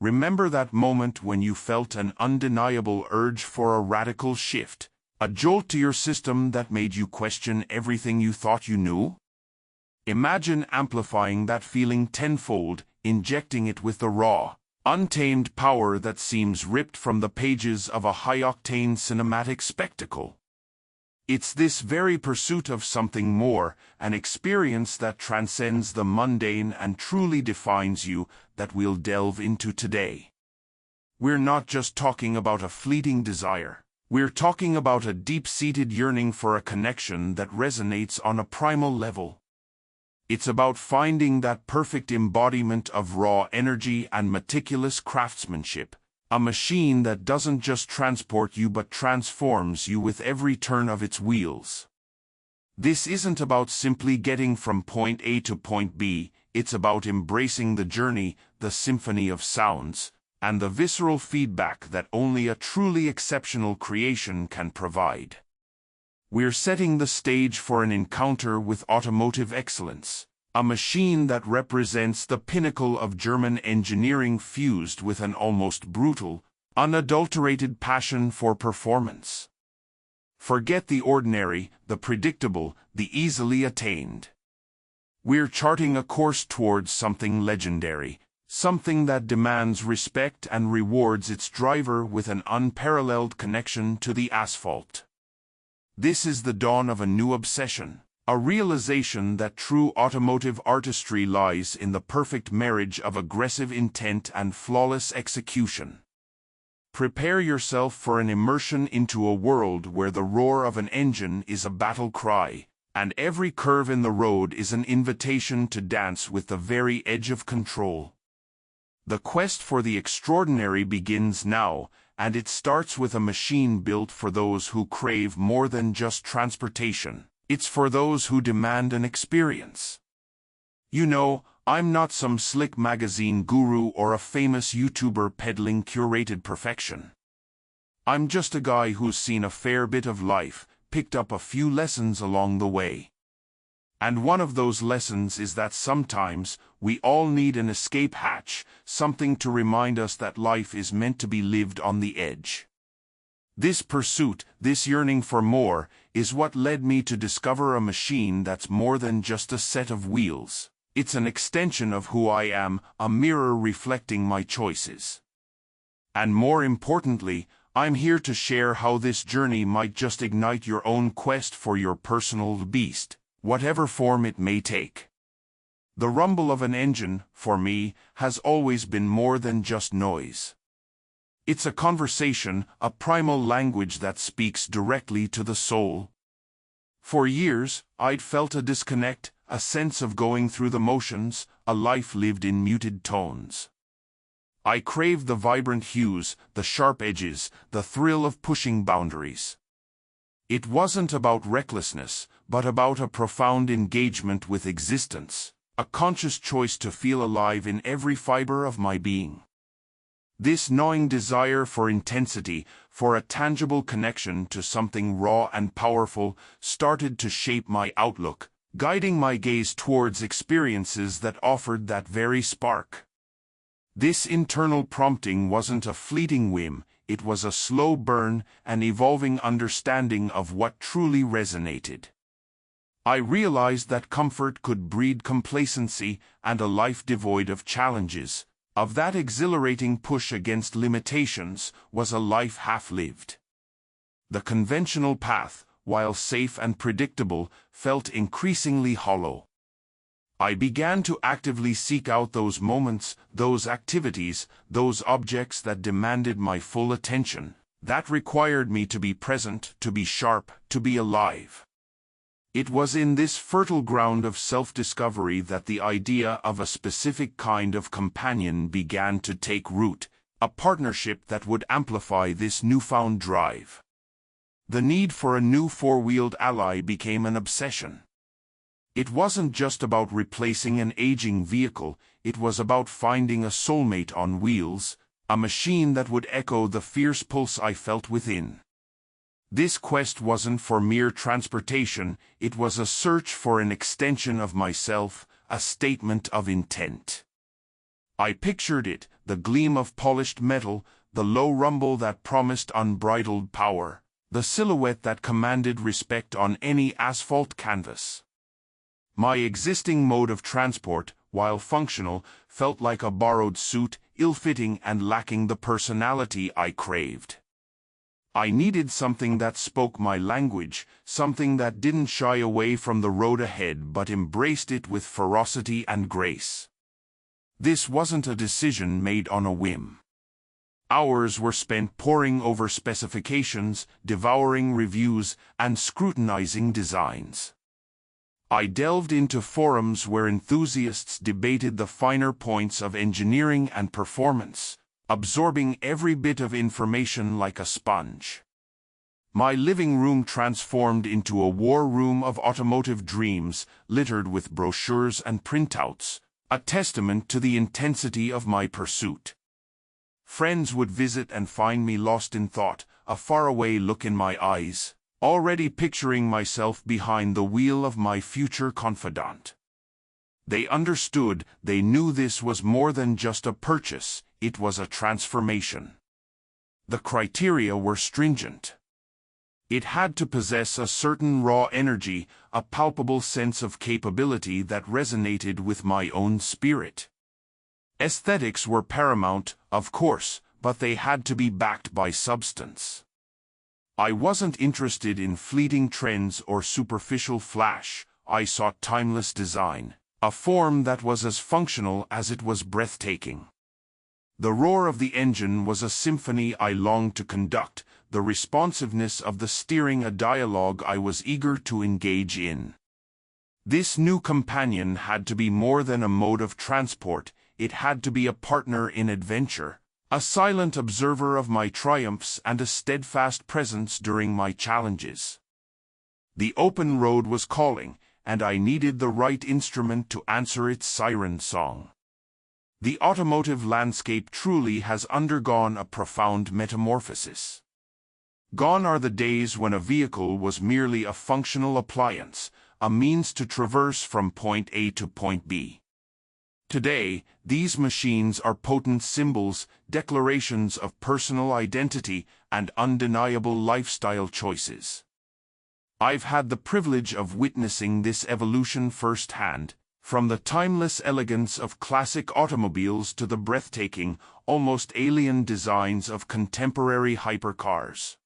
Remember that moment when you felt an undeniable urge for a radical shift, a jolt to your system that made you question everything you thought you knew? Imagine amplifying that feeling tenfold, injecting it with the raw, untamed power that seems ripped from the pages of a high-octane cinematic spectacle. It's this very pursuit of something more, an experience that transcends the mundane and truly defines you, that we'll delve into today. We're not just talking about a fleeting desire. We're talking about a deep-seated yearning for a connection that resonates on a primal level. It's about finding that perfect embodiment of raw energy and meticulous craftsmanship, a machine that doesn't just transport you but transforms you with every turn of its wheels. This isn't about simply getting from point A to point B, it's about embracing the journey, the symphony of sounds, and the visceral feedback that only a truly exceptional creation can provide. We're setting the stage for an encounter with automotive excellence, a machine that represents the pinnacle of German engineering fused with an almost brutal, unadulterated passion for performance. Forget the ordinary, the predictable, the easily attained. We're charting a course towards something legendary, something that demands respect and rewards its driver with an unparalleled connection to the asphalt. This is the dawn of a new obsession, a realization that true automotive artistry lies in the perfect marriage of aggressive intent and flawless execution. Prepare yourself for an immersion into a world where the roar of an engine is a battle cry, and every curve in the road is an invitation to dance with the very edge of control. The quest for the extraordinary begins now, and it starts with a machine built for those who crave more than just transportation. It's for those who demand an experience. You know, I'm not some slick magazine guru or a famous YouTuber peddling curated perfection. I'm just a guy who's seen a fair bit of life, picked up a few lessons along the way. And one of those lessons is that sometimes we all need an escape hatch, something to remind us that life is meant to be lived on the edge. This pursuit, this yearning for more, is what led me to discover a machine that's more than just a set of wheels. It's an extension of who I am, a mirror reflecting my choices. And more importantly, I'm here to share how this journey might just ignite your own quest for your personal beast, whatever form it may take. The rumble of an engine, for me, has always been more than just noise. It's a conversation, a primal language that speaks directly to the soul. For years, I'd felt a disconnect, a sense of going through the motions, a life lived in muted tones. I craved the vibrant hues, the sharp edges, the thrill of pushing boundaries. It wasn't about recklessness, but about a profound engagement with existence, a conscious choice to feel alive in every fiber of my being. This gnawing desire for intensity, for a tangible connection to something raw and powerful, started to shape my outlook, guiding my gaze towards experiences that offered that very spark. This internal prompting wasn't a fleeting whim, it was a slow burn, an evolving understanding of what truly resonated. I realized that comfort could breed complacency, and a life devoid of challenges, of that exhilarating push against limitations, was a life half-lived. The conventional path, while safe and predictable, felt increasingly hollow. I began to actively seek out those moments, those activities, those objects that demanded my full attention, that required me to be present, to be sharp, to be alive. It was in this fertile ground of self-discovery that the idea of a specific kind of companion began to take root, a partnership that would amplify this newfound drive. The need for a new four-wheeled ally became an obsession. It wasn't just about replacing an aging vehicle, it was about finding a soulmate on wheels, a machine that would echo the fierce pulse I felt within. This quest wasn't for mere transportation, it was a search for an extension of myself, a statement of intent. I pictured it, the gleam of polished metal, the low rumble that promised unbridled power, the silhouette that commanded respect on any asphalt canvas. My existing mode of transport, while functional, felt like a borrowed suit, ill-fitting and lacking the personality I craved. I needed something that spoke my language, something that didn't shy away from the road ahead but embraced it with ferocity and grace. This wasn't a decision made on a whim. Hours were spent poring over specifications, devouring reviews, and scrutinizing designs. I delved into forums where enthusiasts debated the finer points of engineering and performance, absorbing every bit of information like a sponge. My living room transformed into a war room of automotive dreams, littered with brochures and printouts, a testament to the intensity of my pursuit. Friends would visit and find me lost in thought, a faraway look in my eyes, already picturing myself behind the wheel of my future confidant. They understood, they knew this was more than just a purchase, it was a transformation. The criteria were stringent. It had to possess a certain raw energy, a palpable sense of capability that resonated with my own spirit. Aesthetics were paramount, of course, but they had to be backed by substance. I wasn't interested in fleeting trends or superficial flash, I sought timeless design, a form that was as functional as it was breathtaking. The roar of the engine was a symphony I longed to conduct, the responsiveness of the steering a dialogue I was eager to engage in. This new companion had to be more than a mode of transport, it had to be a partner in adventure, a silent observer of my triumphs and a steadfast presence during my challenges. The open road was calling, and I needed the right instrument to answer its siren song. The automotive landscape truly has undergone a profound metamorphosis. Gone are the days when a vehicle was merely a functional appliance, a means to traverse from point A to point B. Today, these machines are potent symbols, declarations of personal identity, and undeniable lifestyle choices. I've had the privilege of witnessing this evolution firsthand, from the timeless elegance of classic automobiles to the breathtaking, almost alien designs of contemporary hypercars.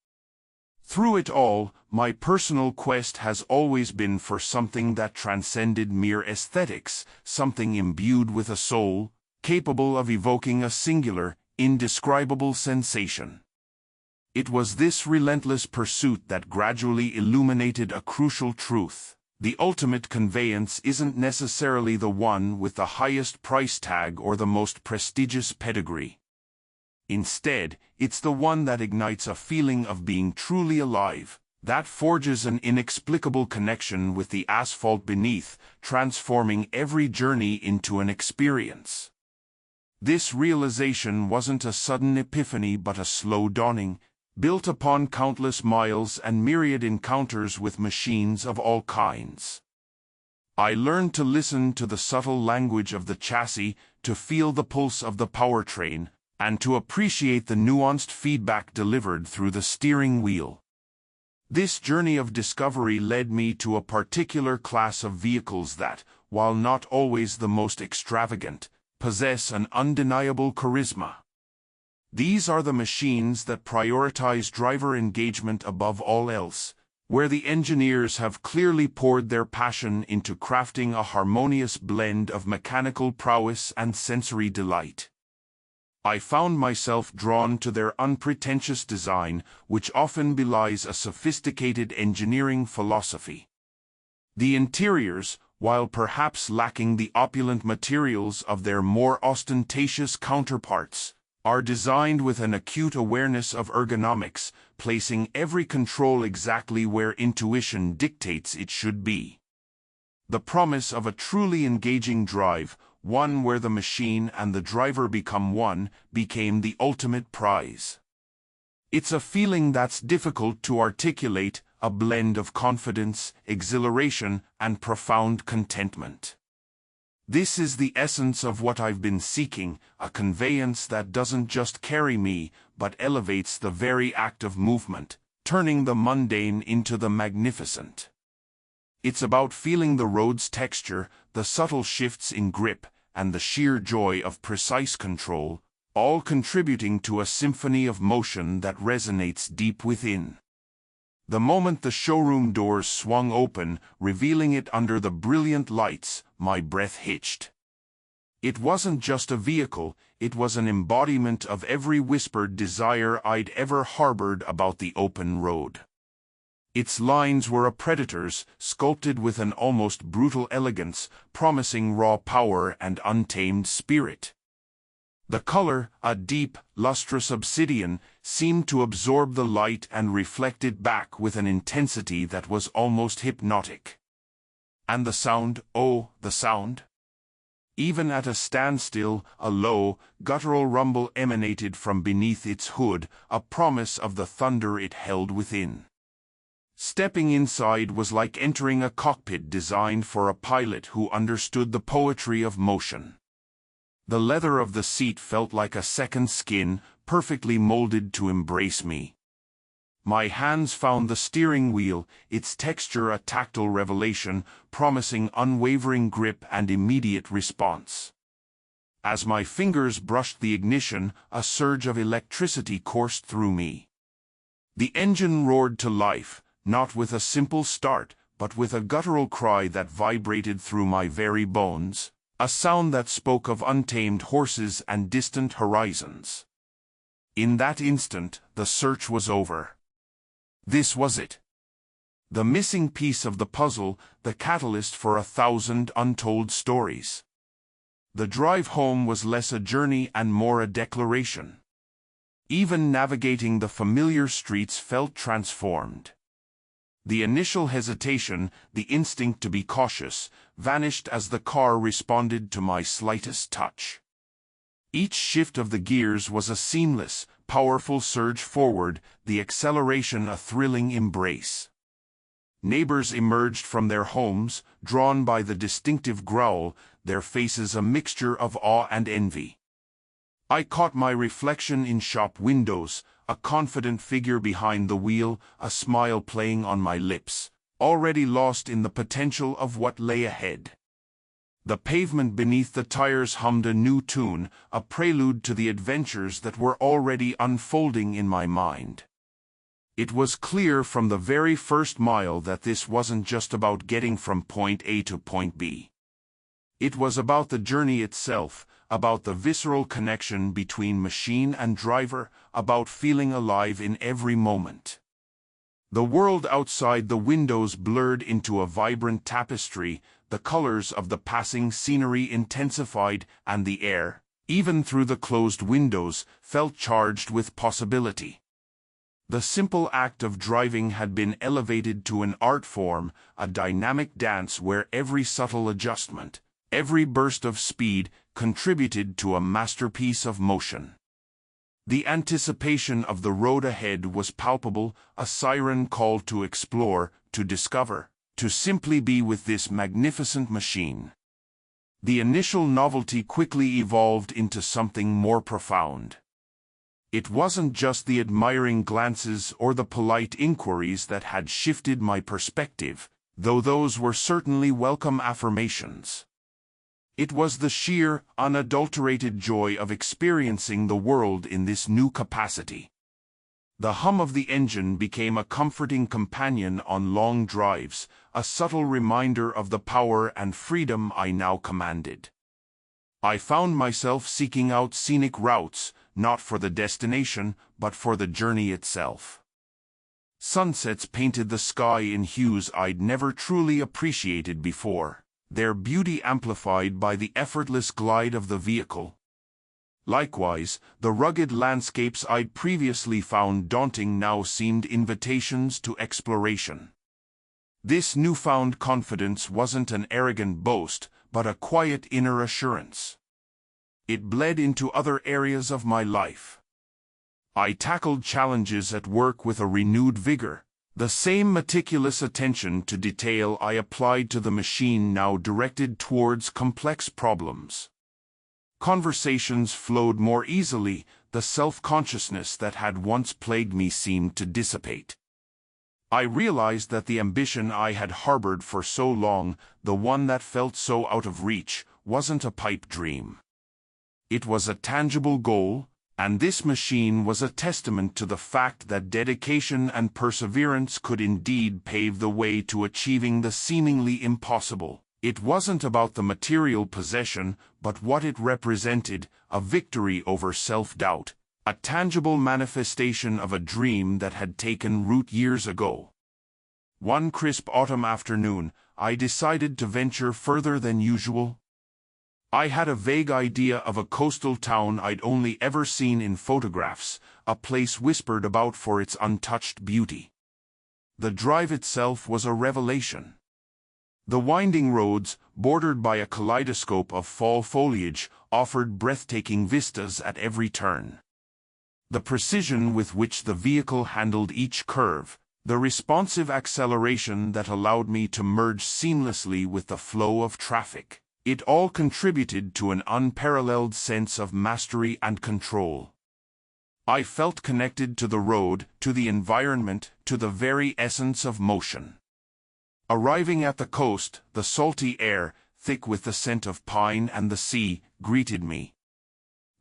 Through it all, my personal quest has always been for something that transcended mere aesthetics, something imbued with a soul, capable of evoking a singular, indescribable sensation. It was this relentless pursuit that gradually illuminated a crucial truth. The ultimate conveyance isn't necessarily the one with the highest price tag or the most prestigious pedigree. Instead, it's the one that ignites a feeling of being truly alive, that forges an inexplicable connection with the asphalt beneath, transforming every journey into an experience. This realization wasn't a sudden epiphany but a slow dawning, built upon countless miles and myriad encounters with machines of all kinds. I learned to listen to the subtle language of the chassis, to feel the pulse of the powertrain, and to appreciate the nuanced feedback delivered through the steering wheel. This journey of discovery led me to a particular class of vehicles that, while not always the most extravagant, possess an undeniable charisma. These are the machines that prioritize driver engagement above all else, where the engineers have clearly poured their passion into crafting a harmonious blend of mechanical prowess and sensory delight. I found myself drawn to their unpretentious design, which often belies a sophisticated engineering philosophy. The interiors, while perhaps lacking the opulent materials of their more ostentatious counterparts, are designed with an acute awareness of ergonomics, placing every control exactly where intuition dictates it should be. The promise of a truly engaging drive, one where the machine and the driver become one, became the ultimate prize. It's a feeling that's difficult to articulate, a blend of confidence, exhilaration, and profound contentment. This is the essence of what I've been seeking, a conveyance that doesn't just carry me, but elevates the very act of movement, turning the mundane into the magnificent. It's about feeling the road's texture, the subtle shifts in grip, and the sheer joy of precise control, all contributing to a symphony of motion that resonates deep within. The moment the showroom doors swung open, revealing it under the brilliant lights, my breath hitched. It wasn't just a vehicle, it was an embodiment of every whispered desire I'd ever harbored about the open road. Its lines were a predator's, sculpted with an almost brutal elegance, promising raw power and untamed spirit. The color, a deep, lustrous obsidian, seemed to absorb the light and reflect it back with an intensity that was almost hypnotic. And the sound, oh, the sound! Even at a standstill, a low, guttural rumble emanated from beneath its hood, a promise of the thunder it held within. Stepping inside was like entering a cockpit designed for a pilot who understood the poetry of motion. The leather of the seat felt like a second skin, perfectly molded to embrace me. My hands found the steering wheel, its texture a tactile revelation, promising unwavering grip and immediate response. As my fingers brushed the ignition, a surge of electricity coursed through me. The engine roared to life, not with a simple start, but with a guttural cry that vibrated through my very bones, a sound that spoke of untamed horses and distant horizons. In that instant, the search was over. This was it. The missing piece of the puzzle, the catalyst for 1,000 untold stories. The drive home was less a journey and more a declaration. Even navigating the familiar streets felt transformed. The initial hesitation, the instinct to be cautious, vanished as the car responded to my slightest touch. Each shift of the gears was a seamless, powerful surge forward, the acceleration a thrilling embrace. Neighbors emerged from their homes, drawn by the distinctive growl, their faces a mixture of awe and envy. I caught my reflection in shop windows, a confident figure behind the wheel, a smile playing on my lips, already lost in the potential of what lay ahead. The pavement beneath the tires hummed a new tune, a prelude to the adventures that were already unfolding in my mind. It was clear from the very first mile that this wasn't just about getting from point A to point B. It was about the journey itself, about the visceral connection between machine and driver, about feeling alive in every moment. The world outside the windows blurred into a vibrant tapestry, the colors of the passing scenery intensified, and the air, even through the closed windows, felt charged with possibility. The simple act of driving had been elevated to an art form, a dynamic dance where every subtle adjustment, every burst of speed, contributed to a masterpiece of motion. The anticipation of the road ahead was palpable, a siren call to explore, to discover, to simply be with this magnificent machine. The initial novelty quickly evolved into something more profound. It wasn't just the admiring glances or the polite inquiries that had shifted my perspective, though those were certainly welcome affirmations. It was the sheer, unadulterated joy of experiencing the world in this new capacity. The hum of the engine became a comforting companion on long drives, a subtle reminder of the power and freedom I now commanded. I found myself seeking out scenic routes, not for the destination, but for the journey itself. Sunsets painted the sky in hues I'd never truly appreciated before, their beauty amplified by the effortless glide of the vehicle. Likewise, the rugged landscapes I'd previously found daunting now seemed invitations to exploration. This newfound confidence wasn't an arrogant boast, but a quiet inner assurance. It bled into other areas of my life. I tackled challenges at work with a renewed vigor, The same meticulous attention to detail I applied to the machine now directed towards complex problems. Conversations flowed more easily, the self-consciousness that had once plagued me seemed to dissipate. I realized that the ambition I had harbored for so long, the one that felt so out of reach, wasn't a pipe dream. It was a tangible goal, and this machine was a testament to the fact that dedication and perseverance could indeed pave the way to achieving the seemingly impossible. It wasn't about the material possession, but what it represented, a victory over self-doubt, a tangible manifestation of a dream that had taken root years ago. One crisp autumn afternoon, I decided to venture further than usual. I had a vague idea of a coastal town I'd only ever seen in photographs, a place whispered about for its untouched beauty. The drive itself was a revelation. The winding roads, bordered by a kaleidoscope of fall foliage, offered breathtaking vistas at every turn. The precision with which the vehicle handled each curve, the responsive acceleration that allowed me to merge seamlessly with the flow of traffic, it all contributed to an unparalleled sense of mastery and control. I felt connected to the road, to the environment, to the very essence of motion. Arriving at the coast, the salty air, thick with the scent of pine and the sea, greeted me.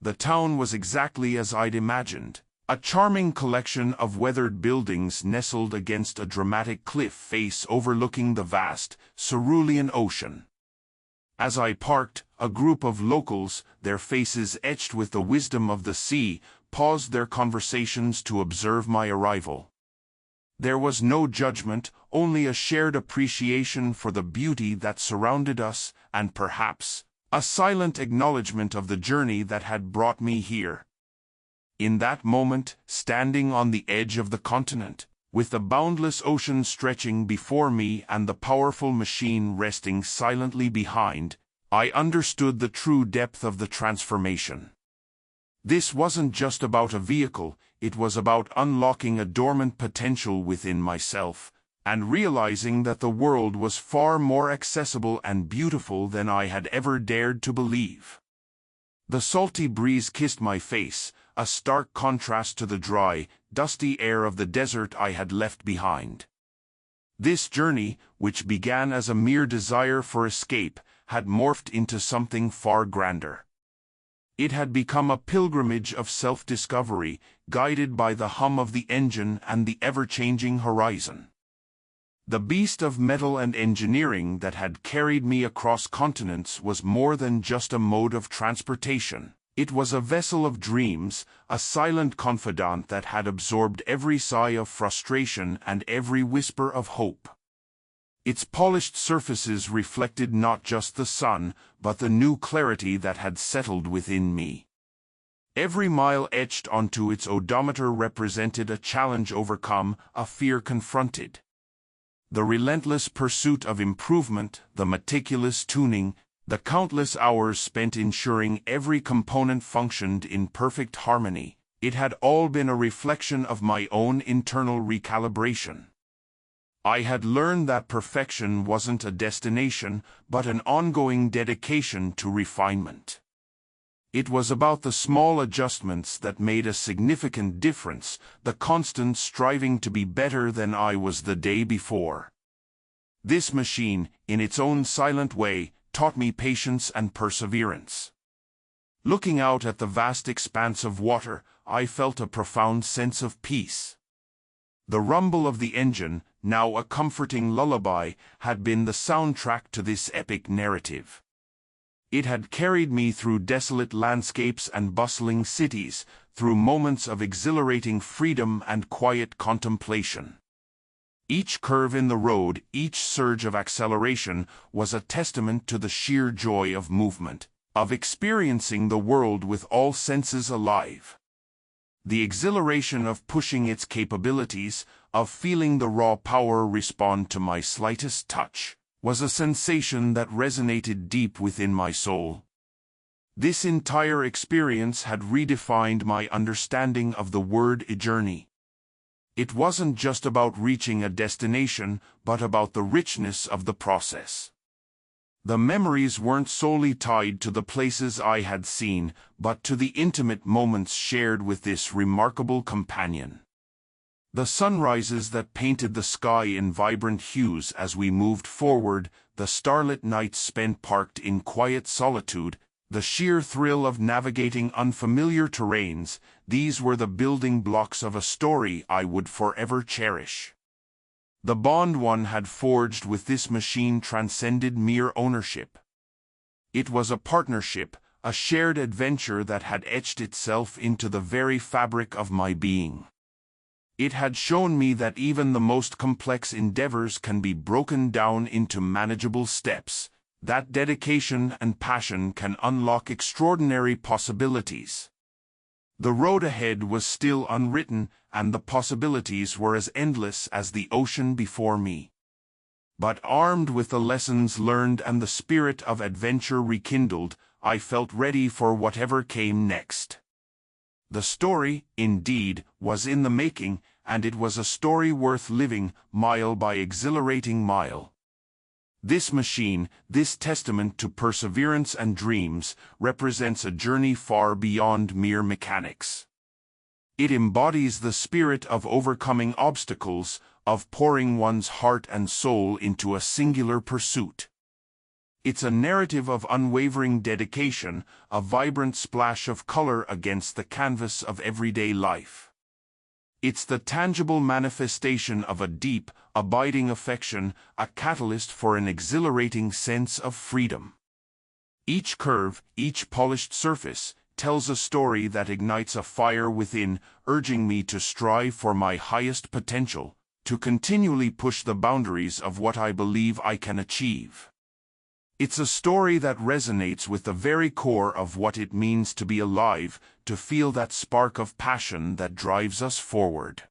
The town was exactly as I'd imagined, a charming collection of weathered buildings nestled against a dramatic cliff face overlooking the vast, cerulean ocean. As I parked, a group of locals, their faces etched with the wisdom of the sea, paused their conversations to observe my arrival. There was no judgment, only a shared appreciation for the beauty that surrounded us, and perhaps, a silent acknowledgement of the journey that had brought me here. In that moment, standing on the edge of the continent, with the boundless ocean stretching before me and the powerful machine resting silently behind, I understood the true depth of the transformation. This wasn't just about a vehicle, it was about unlocking a dormant potential within myself, and realizing that the world was far more accessible and beautiful than I had ever dared to believe. The salty breeze kissed my face, a stark contrast to the dry, dusty air of the desert I had left behind. This journey, which began as a mere desire for escape, had morphed into something far grander. It had become a pilgrimage of self-discovery, guided by the hum of the engine and the ever-changing horizon. The beast of metal and engineering that had carried me across continents was more than just a mode of transportation. It was a vessel of dreams, a silent confidant that had absorbed every sigh of frustration and every whisper of hope. Its polished surfaces reflected not just the sun, but the new clarity that had settled within me. Every mile etched onto its odometer represented a challenge overcome, a fear confronted. The relentless pursuit of improvement, the meticulous tuning, the countless hours spent ensuring every component functioned in perfect harmony, it had all been a reflection of my own internal recalibration. I had learned that perfection wasn't a destination, but an ongoing dedication to refinement. It was about the small adjustments that made a significant difference, the constant striving to be better than I was the day before. This machine, in its own silent way, taught me patience and perseverance. Looking out at the vast expanse of water, I felt a profound sense of peace. The rumble of the engine, now a comforting lullaby, had been the soundtrack to this epic narrative. It had carried me through desolate landscapes and bustling cities, through moments of exhilarating freedom and quiet contemplation. Each curve in the road, each surge of acceleration, was a testament to the sheer joy of movement, of experiencing the world with all senses alive. The exhilaration of pushing its capabilities, of feeling the raw power respond to my slightest touch, was a sensation that resonated deep within my soul. This entire experience had redefined my understanding of the word journey. It wasn't just about reaching a destination, but about the richness of the process. The memories weren't solely tied to the places I had seen, but to the intimate moments shared with this remarkable companion. The sunrises that painted the sky in vibrant hues as we moved forward, the starlit nights spent parked in quiet solitude, the sheer thrill of navigating unfamiliar terrains, these were the building blocks of a story I would forever cherish. The bond one had forged with this machine transcended mere ownership. It was a partnership, a shared adventure that had etched itself into the very fabric of my being. It had shown me that even the most complex endeavors can be broken down into manageable steps, that dedication and passion can unlock extraordinary possibilities. The road ahead was still unwritten, and the possibilities were as endless as the ocean before me. But armed with the lessons learned and the spirit of adventure rekindled, I felt ready for whatever came next. The story, indeed, was in the making, and it was a story worth living, mile by exhilarating mile. This machine, this testament to perseverance and dreams, represents a journey far beyond mere mechanics. It embodies the spirit of overcoming obstacles, of pouring one's heart and soul into a singular pursuit. It's a narrative of unwavering dedication, a vibrant splash of color against the canvas of everyday life. It's the tangible manifestation of a deep, abiding affection, a catalyst for an exhilarating sense of freedom. Each curve, each polished surface, tells a story that ignites a fire within, urging me to strive for my highest potential, to continually push the boundaries of what I believe I can achieve. It's a story that resonates with the very core of what it means to be alive, to feel that spark of passion that drives us forward.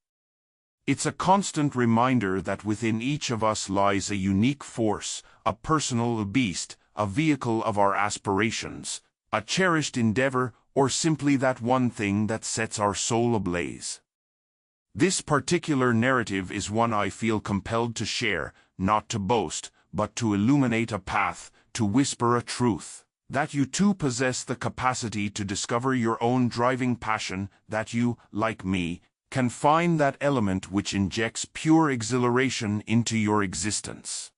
It's a constant reminder that within each of us lies a unique force, a personal beast, a vehicle of our aspirations, a cherished endeavor, or simply that one thing that sets our soul ablaze. This particular narrative is one I feel compelled to share, not to boast, but to illuminate a path, to whisper a truth, that you too possess the capacity to discover your own driving passion, that you, like me, can find that element which injects pure exhilaration into your existence.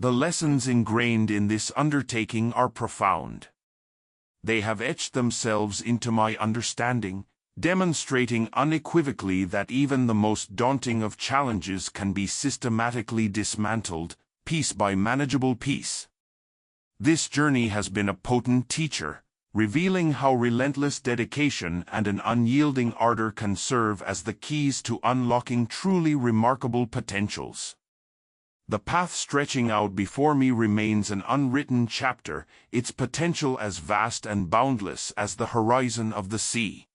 The lessons ingrained in this undertaking are profound. They have etched themselves into my understanding, demonstrating unequivocally that even the most daunting of challenges can be systematically dismantled, piece by manageable piece. This journey has been a potent teacher, revealing how relentless dedication and an unyielding ardor can serve as the keys to unlocking truly remarkable potentials. The path stretching out before me remains an unwritten chapter, its potential as vast and boundless as the horizon of the sea.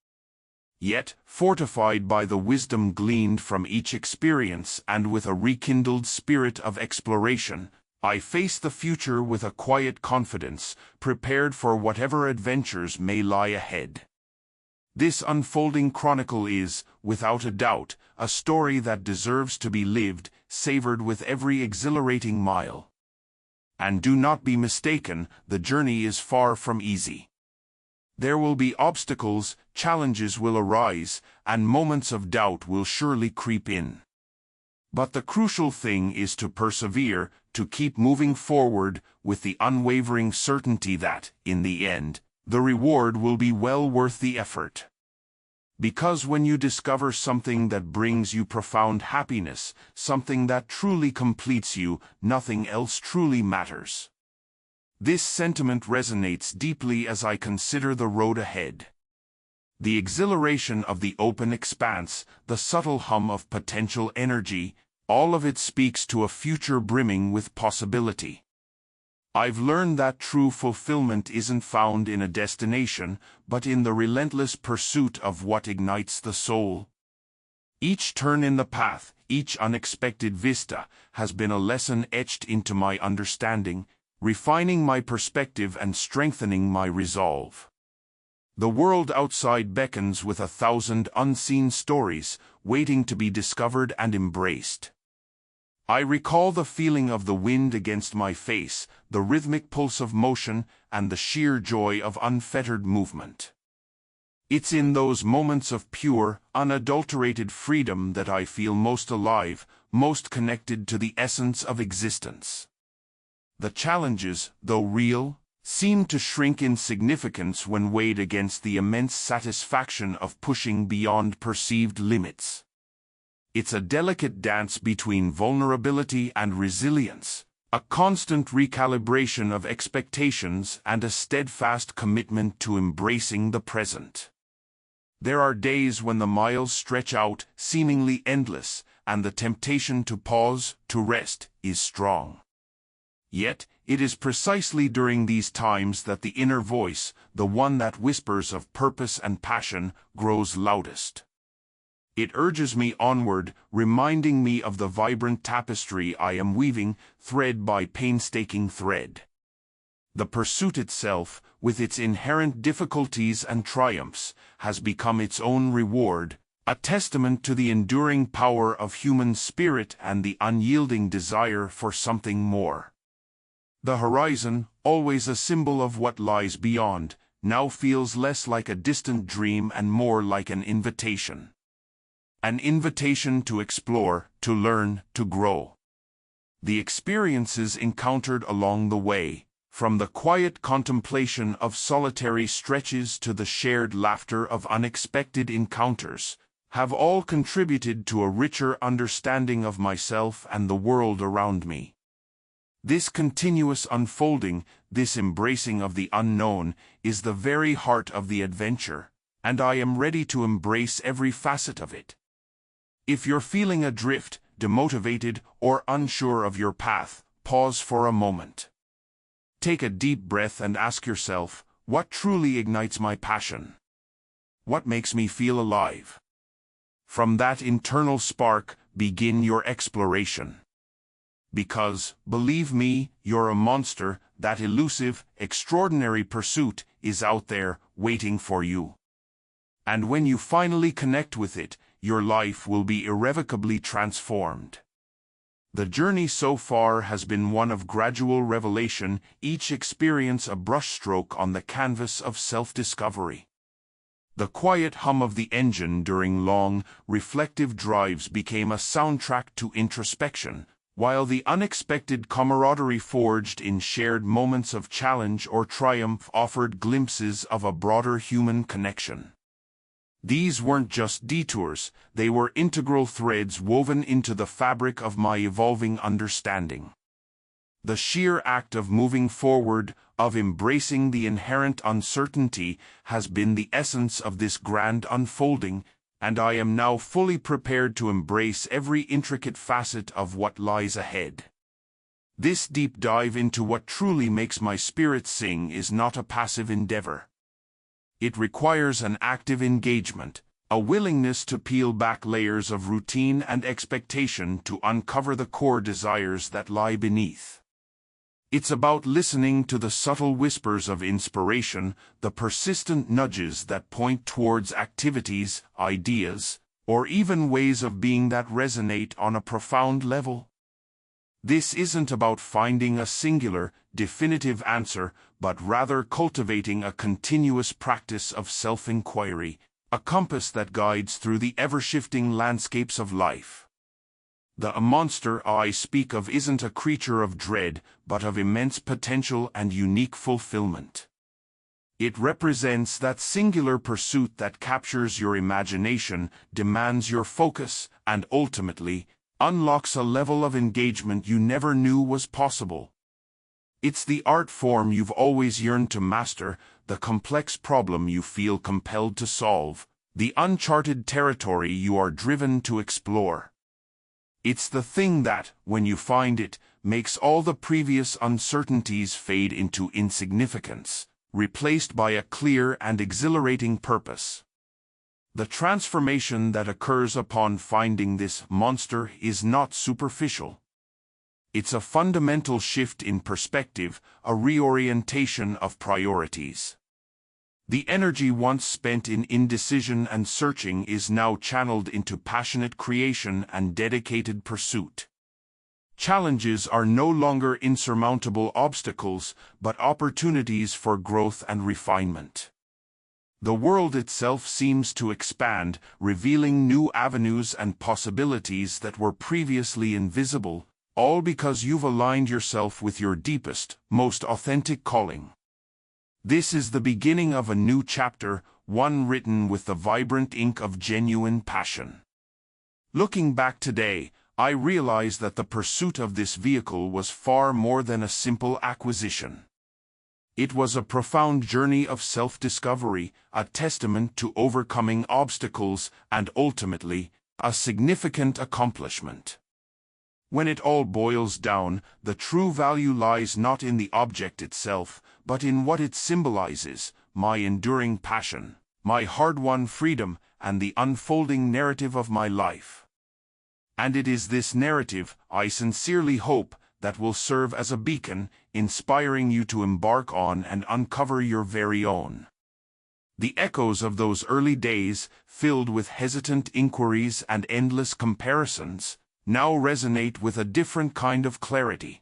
Yet, fortified by the wisdom gleaned from each experience and with a rekindled spirit of exploration, I face the future with a quiet confidence, prepared for whatever adventures may lie ahead. This unfolding chronicle is, without a doubt, a story that deserves to be lived, savored with every exhilarating mile. And do not be mistaken, the journey is far from easy. There will be obstacles, challenges will arise, and moments of doubt will surely creep in. But the crucial thing is to persevere, to keep moving forward, with the unwavering certainty that, in the end, the reward will be well worth the effort. Because when you discover something that brings you profound happiness, something that truly completes you, nothing else truly matters. This sentiment resonates deeply as I consider the road ahead. The exhilaration of the open expanse, the subtle hum of potential energy, all of it speaks to a future brimming with possibility. I've learned that true fulfillment isn't found in a destination, but in the relentless pursuit of what ignites the soul. Each turn in the path, each unexpected vista, has been a lesson etched into my understanding, refining my perspective and strengthening my resolve. The world outside beckons with 1,000 unseen stories, waiting to be discovered and embraced. I recall the feeling of the wind against my face, the rhythmic pulse of motion, and the sheer joy of unfettered movement. It's in those moments of pure, unadulterated freedom that I feel most alive, most connected to the essence of existence. The challenges, though real, seem to shrink in significance when weighed against the immense satisfaction of pushing beyond perceived limits. It's a delicate dance between vulnerability and resilience, a constant recalibration of expectations and a steadfast commitment to embracing the present. There are days when the miles stretch out, seemingly endless, and the temptation to pause, to rest, is strong. Yet, it is precisely during these times that the inner voice, the one that whispers of purpose and passion, grows loudest. It urges me onward, reminding me of the vibrant tapestry I am weaving, thread by painstaking thread. The pursuit itself, with its inherent difficulties and triumphs, has become its own reward, a testament to the enduring power of human spirit and the unyielding desire for something more. The horizon, always a symbol of what lies beyond, now feels less like a distant dream and more like an invitation. An invitation to explore, to learn, to grow. The experiences encountered along the way, from the quiet contemplation of solitary stretches to the shared laughter of unexpected encounters, have all contributed to a richer understanding of myself and the world around me. This continuous unfolding, this embracing of the unknown, is the very heart of the adventure, and I am ready to embrace every facet of it. If you're feeling adrift, demotivated, or unsure of your path, pause for a moment. Take a deep breath and ask yourself, what truly ignites my passion? What makes me feel alive? From that internal spark, begin your exploration. Because, believe me, you're a monster, that elusive, extraordinary pursuit is out there, waiting for you. And when you finally connect with it, your life will be irrevocably transformed. The journey so far has been one of gradual revelation, each experience a brushstroke on the canvas of self-discovery. The quiet hum of the engine during long, reflective drives became a soundtrack to introspection, while the unexpected camaraderie forged in shared moments of challenge or triumph offered glimpses of a broader human connection. These weren't just detours, they were integral threads woven into the fabric of my evolving understanding. The sheer act of moving forward, of embracing the inherent uncertainty, has been the essence of this grand unfolding, and I am now fully prepared to embrace every intricate facet of what lies ahead. This deep dive into what truly makes my spirit sing is not a passive endeavor. It requires an active engagement, a willingness to peel back layers of routine and expectation to uncover the core desires that lie beneath. It's about listening to the subtle whispers of inspiration, the persistent nudges that point towards activities, ideas, or even ways of being that resonate on a profound level. This isn't about finding a singular, definitive answer, but rather cultivating a continuous practice of self-inquiry, a compass that guides through the ever-shifting landscapes of life. The monster I speak of isn't a creature of dread, but of immense potential and unique fulfillment. It represents that singular pursuit that captures your imagination, demands your focus, and ultimately, unlocks a level of engagement you never knew was possible. It's the art form you've always yearned to master, the complex problem you feel compelled to solve, the uncharted territory you are driven to explore. It's the thing that, when you find it, makes all the previous uncertainties fade into insignificance, replaced by a clear and exhilarating purpose. The transformation that occurs upon finding this monster is not superficial. It's a fundamental shift in perspective, a reorientation of priorities. The energy once spent in indecision and searching is now channeled into passionate creation and dedicated pursuit. Challenges are no longer insurmountable obstacles, but opportunities for growth and refinement. The world itself seems to expand, revealing new avenues and possibilities that were previously invisible, all because you've aligned yourself with your deepest, most authentic calling. This is the beginning of a new chapter, one written with the vibrant ink of genuine passion. Looking back today, I realize that the pursuit of this vehicle was far more than a simple acquisition. It was a profound journey of self-discovery, a testament to overcoming obstacles, and ultimately, a significant accomplishment. When it all boils down, the true value lies not in the object itself, but in what it symbolizes: my enduring passion, my hard-won freedom, and the unfolding narrative of my life. And it is this narrative, I sincerely hope, that will serve as a beacon, inspiring you to embark on and uncover your very own. The echoes of those early days, filled with hesitant inquiries and endless comparisons, now resonate with a different kind of clarity.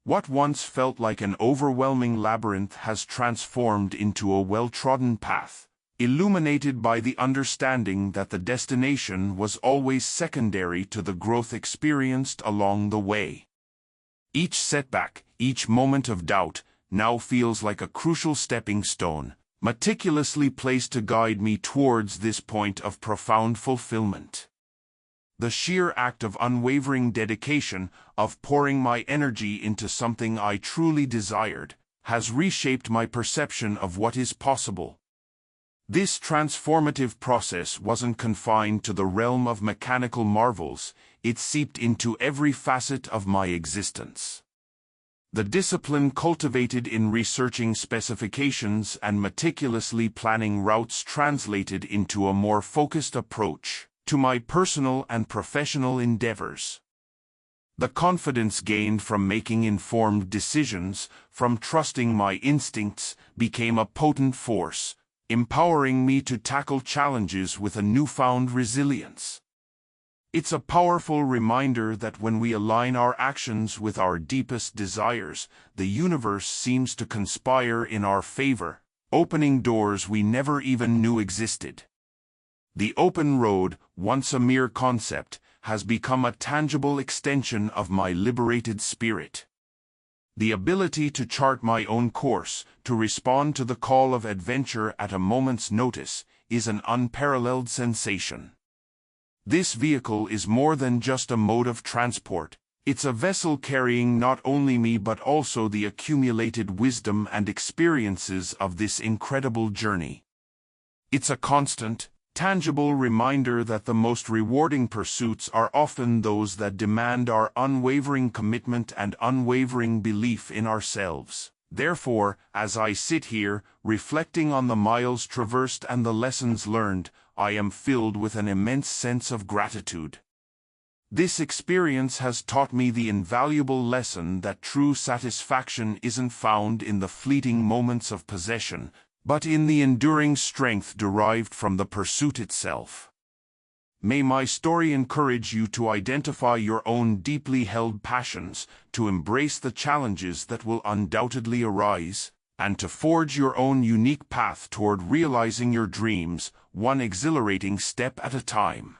What once felt like an overwhelming labyrinth has transformed into a well-trodden path, illuminated by the understanding that the destination was always secondary to the growth experienced along the way. Each setback, each moment of doubt, now feels like a crucial stepping stone, meticulously placed to guide me towards this point of profound fulfillment. The sheer act of unwavering dedication, of pouring my energy into something I truly desired, has reshaped my perception of what is possible. This transformative process wasn't confined to the realm of mechanical marvels, it seeped into every facet of my existence. The discipline cultivated in researching specifications and meticulously planning routes translated into a more focused approach to my personal and professional endeavors. The confidence gained from making informed decisions, from trusting my instincts, became a potent force, empowering me to tackle challenges with a newfound resilience. It's a powerful reminder that when we align our actions with our deepest desires, the universe seems to conspire in our favor, opening doors we never even knew existed. The open road, once a mere concept, has become a tangible extension of my liberated spirit. The ability to chart my own course, to respond to the call of adventure at a moment's notice, is an unparalleled sensation. This vehicle is more than just a mode of transport. It's a vessel carrying not only me but also the accumulated wisdom and experiences of this incredible journey. It's a constant, tangible reminder that the most rewarding pursuits are often those that demand our unwavering commitment and unwavering belief in ourselves. Therefore, as I sit here, reflecting on the miles traversed and the lessons learned, I am filled with an immense sense of gratitude. This experience has taught me the invaluable lesson that true satisfaction isn't found in the fleeting moments of possession, but in the enduring strength derived from the pursuit itself. May my story encourage you to identify your own deeply held passions, to embrace the challenges that will undoubtedly arise, and to forge your own unique path toward realizing your dreams, one exhilarating step at a time.